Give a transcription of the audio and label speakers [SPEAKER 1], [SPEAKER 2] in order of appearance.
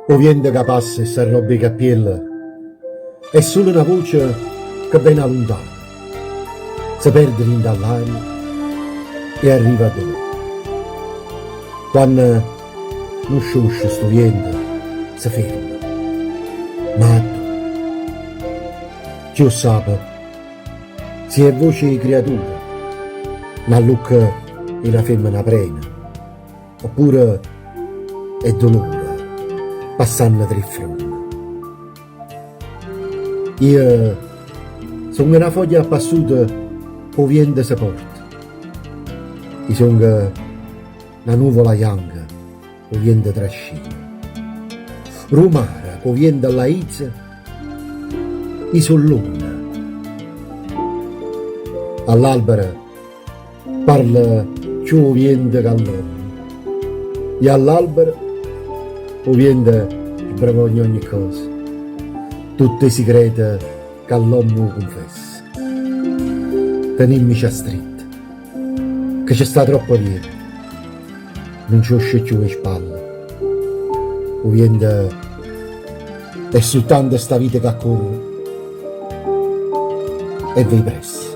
[SPEAKER 1] O vento che passa e si arrobba i capelli, è solo una voce che viene lontano, si perde dall'aria e arriva a noi. Quando non sciosce sto vento, si ferma. Ma Dio sa, se è voce di creatura, una lucca e una femmina prena, oppure è dolore passando tra i fronti. Io sono una foglia passuta che vento si porta. Io sono una nuvola bianca che vento trascina. Rumara che vento alla izza, io sono l'una. All'albero parla ciò vento che all'uomo, e all'albero o vento sbravogna ogni cosa, tutti i segreti che all'uomo confessa. Tenimmici a stretto, che ci sta troppo dietro, non ci usce più le spalle. O vento è soltanto sta vita che corre e vi pressa.